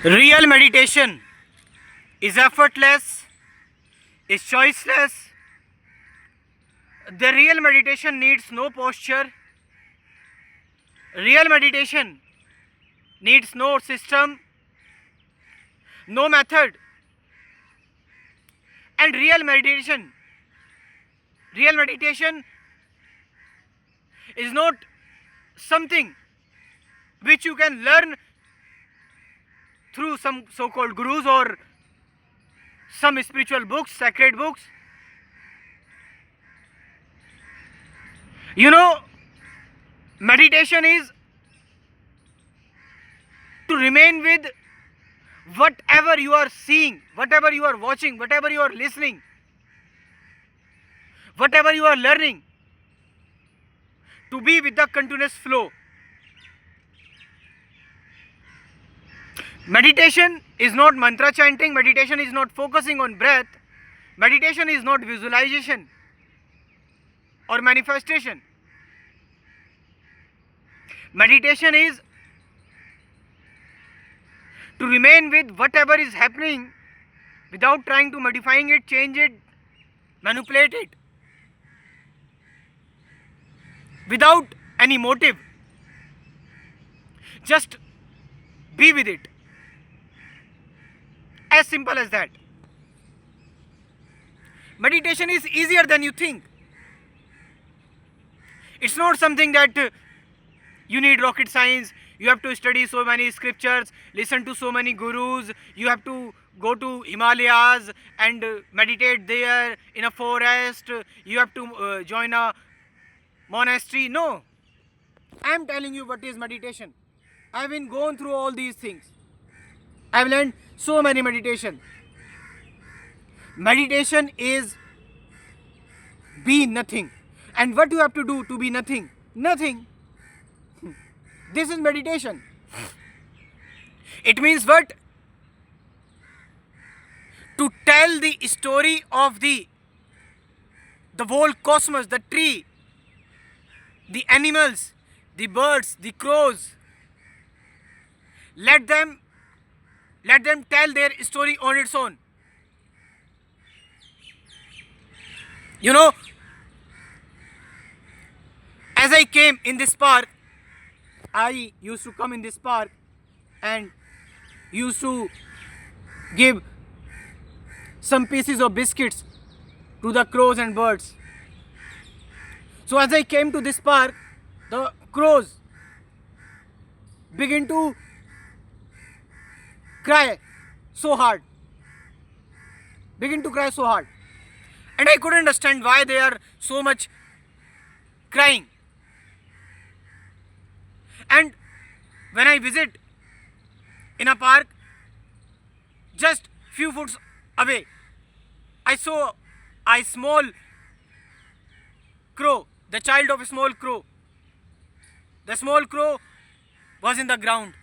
Real meditation is effortless, is choiceless. The real meditation needs no posture. Real meditation needs no system, no method. And real meditation is not something which you can learn through some so-called gurus or some spiritual books, sacred books. You know, meditation is to remain with whatever you are seeing, whatever you are watching, whatever you are listening, whatever you are learning, to be with the continuous flow. Meditation is not mantra chanting, meditation is not focusing on breath, meditation is not visualization or manifestation. Meditation is to remain with whatever is happening without trying to modifying it, change it, manipulate it, without any motive. Just be with it. As simple as that. Meditation is easier than you think. It's not something that you need rocket science, you have to study so many scriptures, listen to so many gurus, you have to go to Himalayas and meditate there in a forest, you have to join a monastery. No. I am telling you what is meditation. I have been going through all these things. I have learned so many meditation. Meditation is be nothing. And what you have to do to be nothing? Nothing. This is meditation. It means what? To tell the story of the whole cosmos, the tree, the animals, the birds, the crows. Let them tell their story on its own. You know, as I came in this park, I used to come in this park and used to give some pieces of biscuits to the crows and birds. So as I came to this park, the crows begin to cry so hard. And I couldn't understand why they are so much crying. And when I visit in a park, just few foot away, I saw a small crow, the child of a small crow. The small crow was in the ground.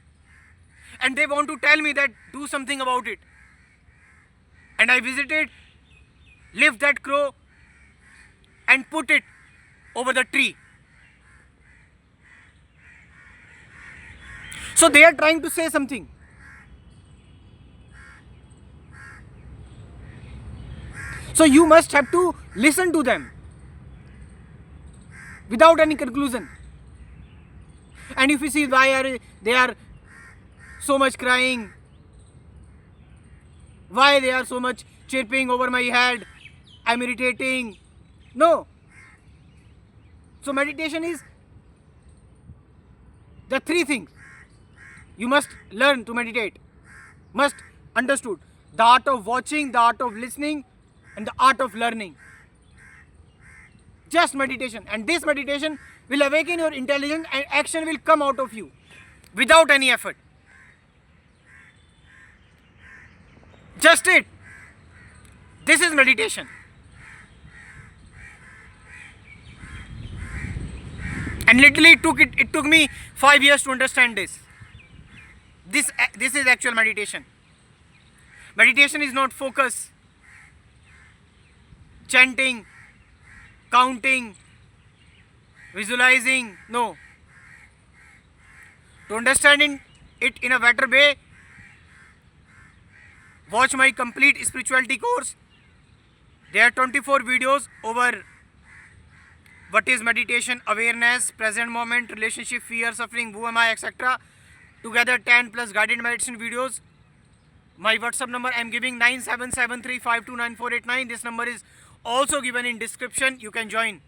And they want to tell me that do something about it. And I visited, lift that crow and put it over the tree. So they are trying to say something. So you must have to listen to them without any conclusion. And if you see why they are so much crying, why they are so much chirping over my head, I'm irritating. No. So meditation is the three things you must learn to meditate. Must understood. The art of watching, the art of listening, and the art of learning. Just meditation. And this meditation will awaken your intelligence and action will come out of you without any effort. Just it. This is meditation. And literally it took me 5 years to understand this. This is actual meditation. Meditation is not focus, chanting, counting, visualizing. No. To understand it in a better way, watch my complete spirituality course. There are 24 videos over what is meditation, awareness, present moment, relationship, fear, suffering, who am I, etc. Together 10 plus guided meditation videos. My WhatsApp number I am giving 9773529489. This number is also given in description. You can join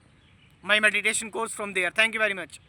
my meditation course from there. Thank you very much.